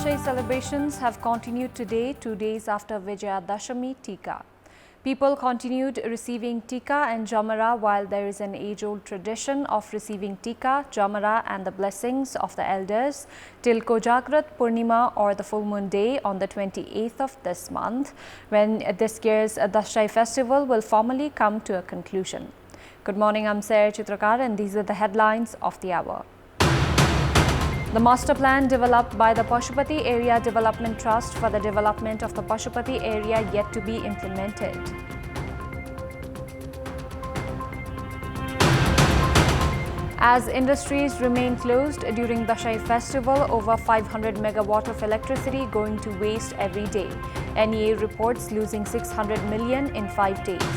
Dashami celebrations have continued today, 2 days after Vijaya Dashami Tikka. People continued receiving Tikka and Jamara while there is an age-old tradition of receiving Tikka, Jamara and the blessings of the elders till Kojagrat Purnima or the full moon day on the 28th of this month, when this year's Dashami festival will formally come to a conclusion. Good morning, I'm Chitrakar and these are the headlines of the hour. The master plan developed by the Pashupati Area Development Trust for the development of the Pashupati area yet to be implemented. As industries remain closed during the Dashami festival, over 500 megawatt of electricity going to waste every day. NEA reports losing 600 million in 5 days.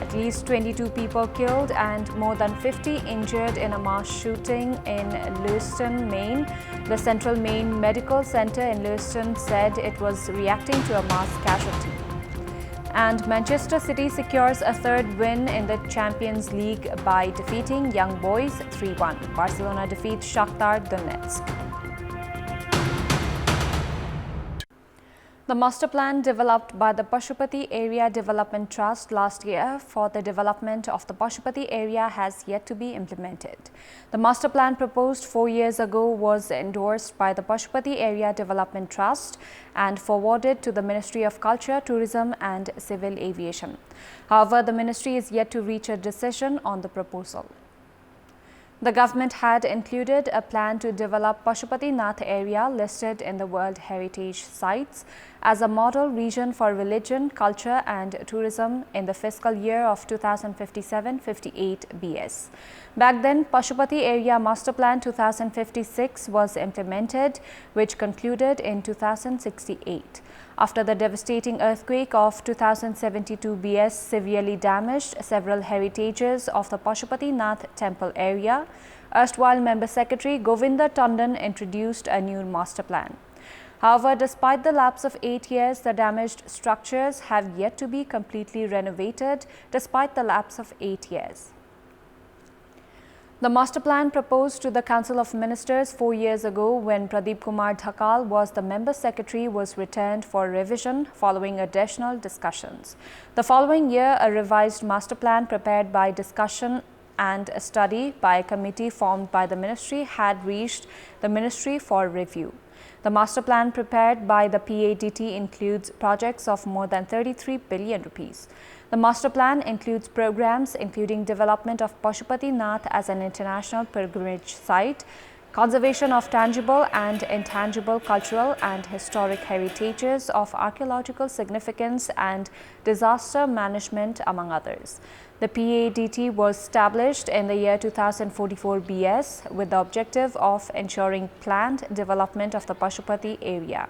At least 22 people killed and more than 50 injured in a mass shooting in Lewiston, Maine. The Central Maine Medical Center in Lewiston said it was reacting to a mass casualty. And Manchester City secures a third win in the Champions League by defeating Young Boys 3-1. Barcelona defeats Shakhtar Donetsk. The master plan developed by the Pashupati Area Development Trust last year for the development of the Pashupati area has yet to be implemented. The master plan proposed 4 years ago was endorsed by the Pashupati Area Development Trust and forwarded to the Ministry of Culture, Tourism and Civil Aviation. However, the ministry is yet to reach a decision on the proposal. The government had included a plan to develop Pashupati Nath area listed in the World Heritage Sites as a model region for religion, culture and tourism in the fiscal year of 2057-58 BS. Back then, Pashupati Area Master Plan 2056 was implemented, which concluded in 2068. After the devastating earthquake of 2072 BS severely damaged several heritages of the Pashupati Nath temple area, erstwhile Member Secretary Govinda Tandon introduced a new master plan. However, despite the lapse of 8 years, the damaged structures have yet to be completely renovated despite the lapse of 8 years. The master plan proposed to the Council of Ministers 4 years ago when Pradeep Kumar Dhakal was the member secretary was returned for revision following additional discussions. The following year, a revised master plan prepared by discussion and a study by a committee formed by the ministry had reached the ministry for review. The master plan prepared by the PADT includes projects of more than 33 billion rupees. The master plan includes programs including development of Pashupati Nath as an international pilgrimage site, conservation of tangible and intangible cultural and historic heritages of archaeological significance and disaster management, among others. The PADT was established in the year 2044 BS with the objective of ensuring planned development of the Pashupati area.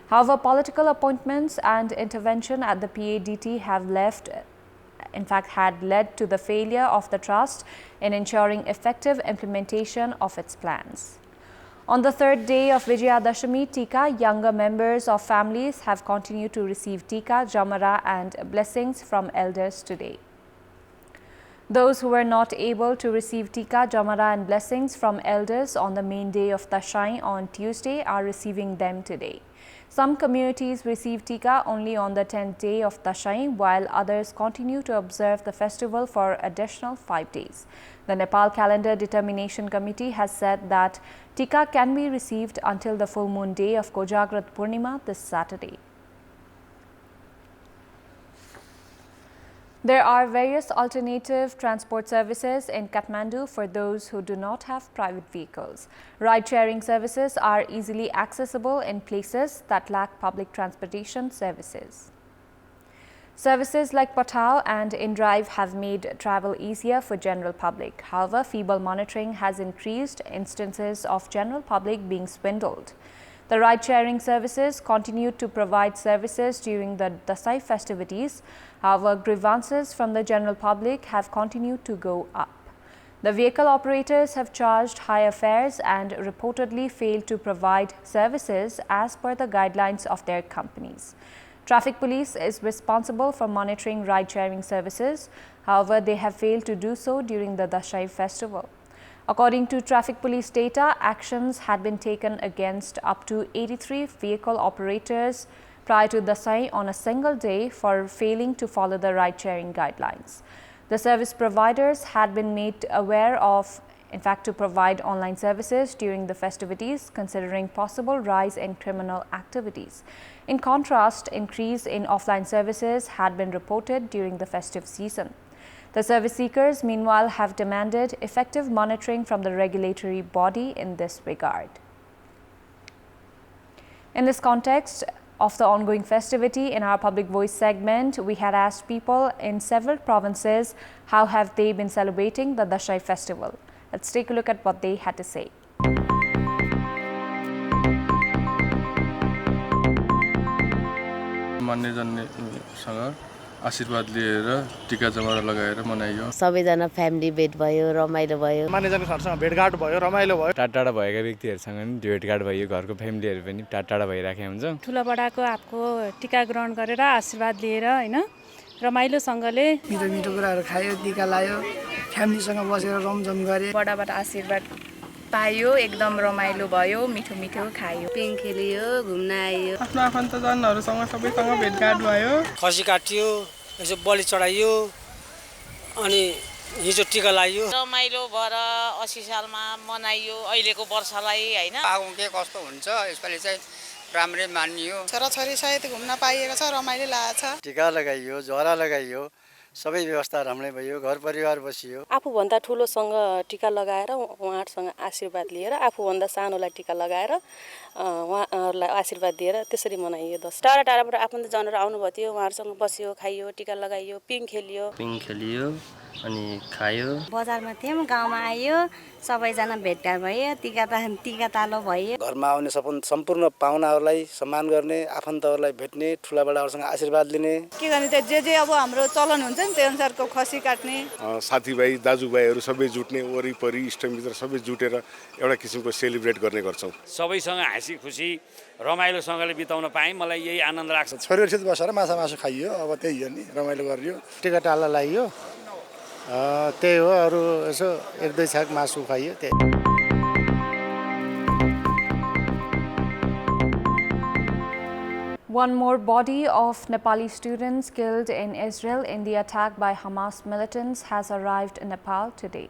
However, political appointments and intervention at the PADT had led to the failure of the trust in ensuring effective implementation of its plans. On the third day of Vijaya Dashami Tikka, younger members of families have continued to receive Tikka, Jamara and blessings from elders today. Those who were not able to receive Tikka, Jamara and blessings from elders on the main day of Dashami on Tuesday are receiving them today. Some communities receive Tikka only on the 10th day of Dashami, while others continue to observe the festival for additional 5 days. The Nepal Calendar Determination Committee has said that Tikka can be received until the full moon day of Kojagrat Purnima this Saturday. There are various alternative transport services in Kathmandu for those who do not have private vehicles. Ride-sharing services are easily accessible in places that lack public transportation services. Services like Pathao and InDrive have made travel easier for general public. However, feeble monitoring has increased instances of general public being swindled. The ride-sharing services continued to provide services during the Dashami festivities. However, grievances from the general public have continued to go up. The vehicle operators have charged higher fares and reportedly failed to provide services as per the guidelines of their companies. Traffic police is responsible for monitoring ride-sharing services. However, they have failed to do so during the Dashami festival. According to traffic police data, actions had been taken against up to 83 vehicle operators prior to Dashami on a single day for failing to follow the ride-sharing guidelines. The service providers had been made aware of, in fact, to provide online services during the festivities, considering possible rise in criminal activities. In contrast, increase in offline services had been reported during the festive season. The service seekers, meanwhile, have demanded effective monitoring from the regulatory body in this regard. In this context of the ongoing festivity, in our Public Voice segment, we had asked people in several provinces how have they been celebrating the Dashami festival. Let's take a look at what they had to say. आशीर्वाद लिएर टिका जमरा लगाएर मनाइयो सबैजना family भेट भयो रमाइलो भयो मानिसजनहरूसँग भेटघाट भयो रमाइलो भयो टाढा भएका व्यक्तिहरूसँग पनि भेटघाट भयो घरको फ्यामिलीहरू पनि टाढा भइराखेको हुन्छ ठुला बडाको आपको टिका ग्रहण गरेर आशीर्वाद लिएर हैन रमाइलोसँगले मिठो मिठो कुराहरू खायो टिका लायो फ्यामिलीसँग बसेर रमझम गरे बडाबाट आशीर्वाद पायो एकदम रमाइलो भयो मिठो मिठो खायो पिङ खेलियो घुम्न आयो आफ्नो आफन्तजनहरूसँग सबैसँग भेटघाट भयो खसी काटियो यसो बलि चढाइयो अनि हिजो टिका लाइयो रमाइलो भएर 80 सालमा मनाइयो अहिलेको वर्षलाई हैन आगो के कस्तो हुन्छ यसपालि चाहिँ राम्रै मानियो छोराछोरी सहित घुम्न पाइएको छ रमाइलो लागेको छ टिका लगाइयो झोला लगाइयो सबै व्यवस्था राम्रै भयो घर परिवार बसियो आफूभन्दा ठुलोसँग टिका लगाएर उहाँहरुसँग आशीर्वाद लिएर आफूभन्दा सानोलाई टिका लगाएर उहाँहरुलाई आशीर्वाद दिएर त्यसरी मनाइयो दशैं टाढा टाढाबाट आफन्तजनहरु आउनु भयो थियो उहाँहरुसँग बसियो खाइयो टिका लगाइयो पिङ खेलियो अनि खायो बजारमा थियौं गाउँमा आयो सबैजना भेटघाट भयो टिका तालो भयो घरमा आउने सम्पूर्ण पाहुनाहरूलाई सम्मान गर्ने आफन्तहरूलाई भेट्ने ठुला बडाहरूसँग आशीर्वाद लिने के गर्ने त जे अब हाम्रो चलन हुन्छ नि त्यही अनुसारको खसी काट्ने साथीभाइ दाजुभाइहरू सबै जुट्ने वरिपरि इष्टमित्र सबै जुटेर एउटा किसिमको सेलिब्रेट गर्ने गर्छौं सबैसँग हाँसी खुसी रमाइलोसँगले बिताउन पाएँ मलाई यही आनन्द लाग्छ छोरीहरुसित बसेर मासु खाइयो अब त्यही हो नि रमाइलो गरियो टिका टाला लाइयो त्यही हो अरु यसो एक दुई छाक मासु खाइयो त्यही One more body of Nepali students killed in Israel in the attack by Hamas militants has arrived in Nepal today.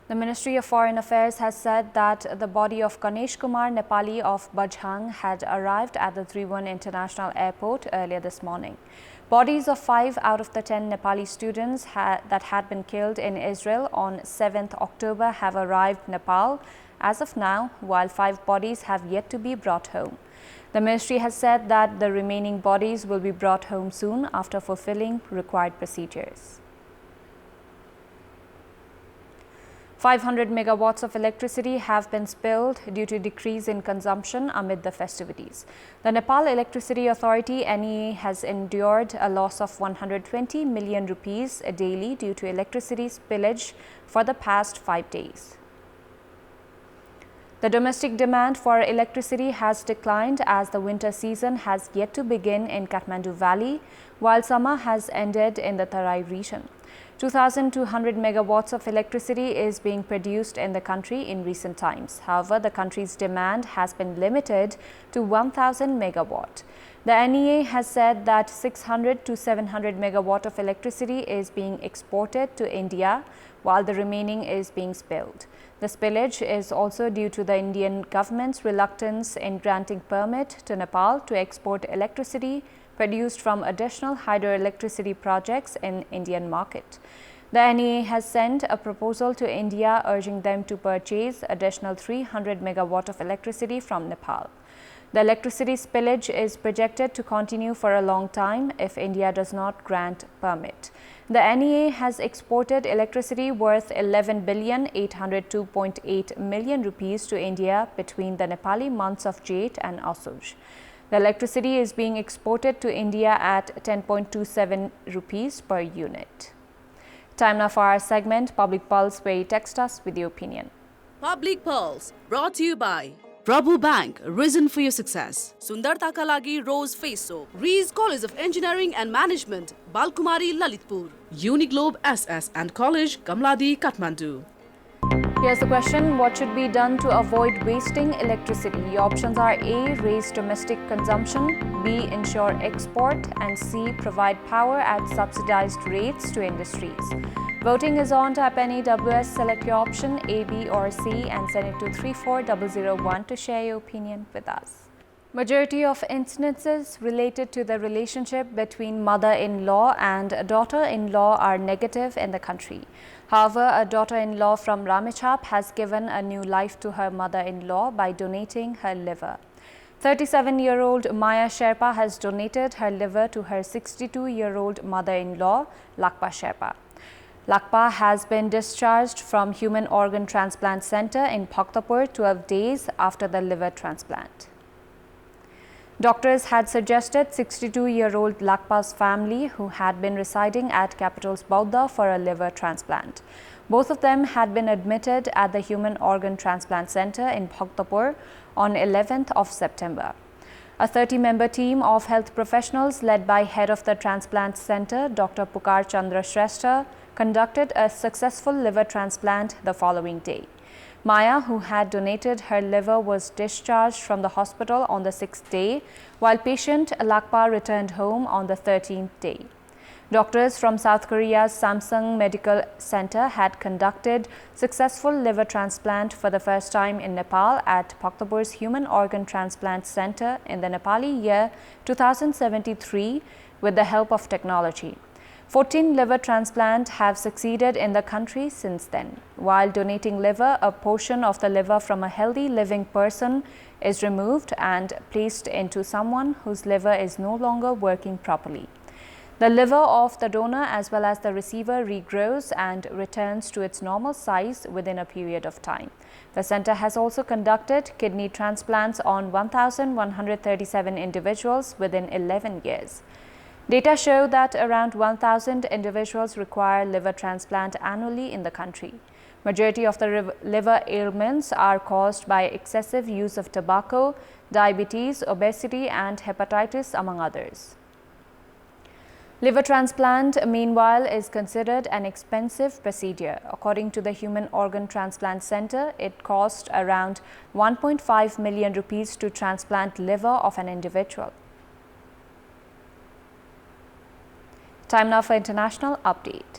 The Ministry of Foreign Affairs has said that the body of Ganesh Kumar Nepali of Bajhang had arrived at the Tribhuvan International Airport earlier this morning. Bodies of 5 out of the 10 Nepali students that had been killed in Israel on 7th October have arrived Nepal as of now, while 5 bodies have yet to be brought home. The ministry has said that the remaining bodies will be brought home soon after fulfilling required procedures. 500 megawatts of electricity have been spilled due to decrease in consumption amid the festivities. The Nepal Electricity Authority NEA has endured a loss of 120 million rupees daily due to electricity spillage for the past 5 days. The domestic demand for electricity has declined as the winter season has yet to begin in Kathmandu Valley, while summer has ended in the Tarai region. 2,200 megawatts of electricity is being produced in the country in recent times. However, the country's demand has been limited to 1,000 megawatt. The NEA has said that 600 to 700 megawatt of electricity is being exported to India, while the remaining is being spilled. The spillage is also due to the Indian government's reluctance in granting permit to Nepal to export electricity produced from additional hydroelectricity projects in Indian market. The NEA has sent a proposal to India urging them to purchase additional 300 megawatt of electricity from Nepal. The electricity spillage is projected to continue for a long time if India does not grant permit. The NEA has exported electricity worth 11,802.8 million rupees to India between the Nepali months of Jait and Asuj. The electricity is being exported to India at 10.27 rupees per unit. Time now for our segment, Public Pulse, where you text us with your opinion. Public Pulse, brought to you by Prabhu Bank, risen for your success. Sundarta ka lagi Rose Face Soap. Rees College of Engineering and Management, Balkumari, Lalitpur. Uniglobe SS and College, Kamladi, Kathmandu. Here's the question: what should be done to avoid wasting electricity? Your options are A. Raise domestic consumption, B. Ensure export, and C. Provide power at subsidized rates to industries. Voting is on. Type any WS, select your option A, B or C and send it to 34001 to share your opinion with us. Majority of instances related to the relationship between mother-in-law and daughter-in-law are negative in the country. However, a daughter-in-law from Ramechhap has given a new life to her mother-in-law by donating her liver. 37-year-old Maya Sherpa has donated her liver to her 62-year-old mother-in-law, Lakpa Sherpa. Lakpa has been discharged from Human Organ Transplant Center in Bhaktapur 12 days after the liver transplant. Doctors had suggested 62-year-old Lakpa's family, who had been residing at Capital's Bauddha, for a liver transplant. Both of them had been admitted at the Human Organ Transplant Center in Bhaktapur on 11th of September. A 30-member team of health professionals led by head of the transplant center, Dr. Pukar Chandra Shrestha, conducted a successful liver transplant the following day. Maya, who had donated her liver, was discharged from the hospital on the 6th day, while patient Lakpa returned home on the 13th day. Doctors from South Korea's Samsung Medical Center had conducted successful liver transplant for the first time in Nepal at Bhaktapur's Human Organ Transplant Center in the Nepali year 2073 with the help of technology. 14 liver transplants have succeeded in the country since then. While donating liver, a portion of the liver from a healthy living person is removed and placed into someone whose liver is no longer working properly. The liver of the donor as well as the receiver regrows and returns to its normal size within a period of time. The center has also conducted kidney transplants on 1,137 individuals within 11 years. Data show that around 1,000 individuals require liver transplant annually in the country. Majority of the liver ailments are caused by excessive use of tobacco, diabetes, obesity and hepatitis, among others. Liver transplant, meanwhile, is considered an expensive procedure. According to the Human Organ Transplant Center, it costs around 1.5 million rupees to transplant liver of an individual. Time now for international update.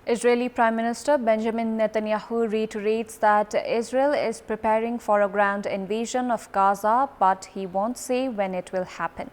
Israeli Prime Minister Benjamin Netanyahu reiterates that Israel is preparing for a ground invasion of Gaza, but he won't say when it will happen.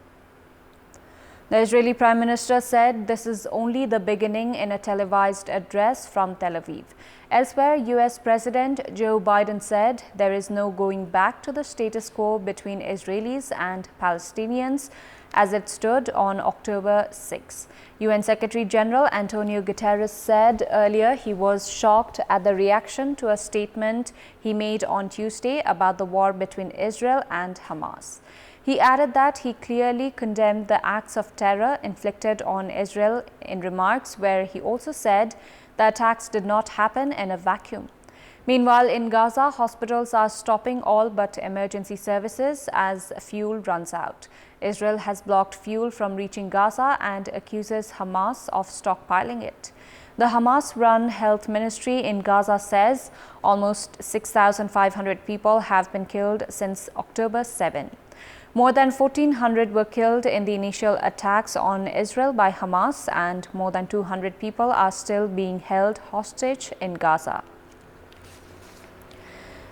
The Israeli Prime Minister said this is only the beginning in a televised address from Tel Aviv. Elsewhere, US President Joe Biden said there is no going back to the status quo between Israelis and Palestinians as it stood on October 6. UN Secretary General Antonio Guterres said earlier he was shocked at the reaction to a statement he made on Tuesday about the war between Israel and Hamas. He added that he clearly condemned the acts of terror inflicted on Israel in remarks where he also said the attacks did not happen in a vacuum. Meanwhile, in Gaza, hospitals are stopping all but emergency services as fuel runs out. Israel has blocked fuel from reaching Gaza and accuses Hamas of stockpiling it. The Hamas-run health ministry in Gaza says almost 6,500 people have been killed since October 7. More than 1,400 were killed in the initial attacks on Israel by Hamas, and more than 200 people are still being held hostage in Gaza.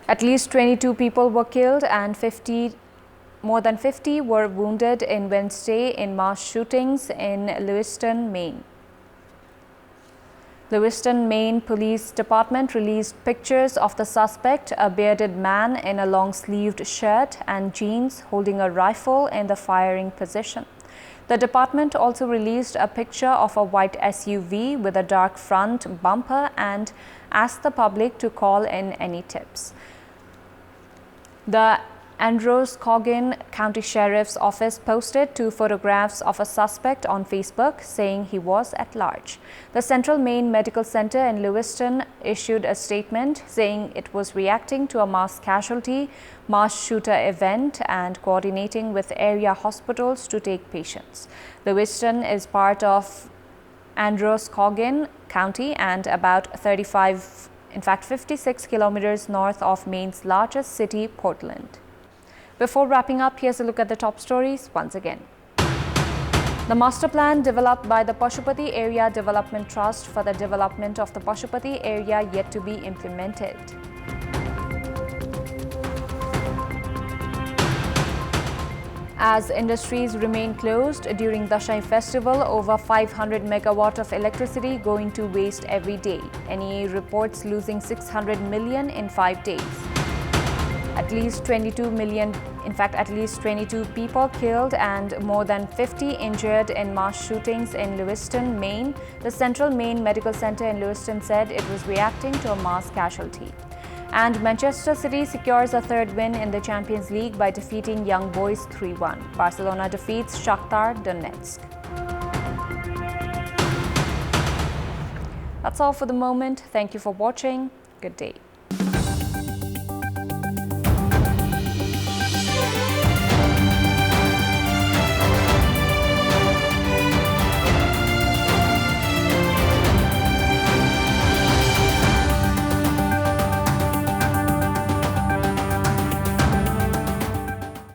At least 22 people were killed and more than 50 were wounded in Wednesday in mass shootings in Lewiston, Maine. Lewiston, Maine Police Department released pictures of the suspect, a bearded man in a long-sleeved shirt and jeans holding a rifle in the firing position. The department also released a picture of a white SUV with a dark front bumper and asked the public to call in any tips. The Androscoggin County Sheriff's Office posted 2 photographs of a suspect on Facebook saying he was at large. The Central Main Medical Center in Lewiston issued a statement saying it was reacting to a mass casualty, mass shooter event and coordinating with area hospitals to take patients. Lewiston is part of Androscoggin County and about 56 kilometers north of Maine's largest city, Portland. Before wrapping up, here's a look at the top stories once again. The master plan developed by the Pashupati Area Development Trust for the development of the Pashupati area yet to be implemented. As industries remain closed during Dashami festival, over 500 megawatt of electricity going to waste every day. NEA reports losing 600 million in 5 days. At least 22 people killed and more than 50 injured in mass shootings in Lewiston, Maine. The Central Maine Medical Center in Lewiston said it was reacting to a mass casualty. And Manchester City secures a third win in the Champions League by defeating Young Boys 3-1. Barcelona defeats Shakhtar Donetsk. That's all for the moment. Thank you for watching. Good day.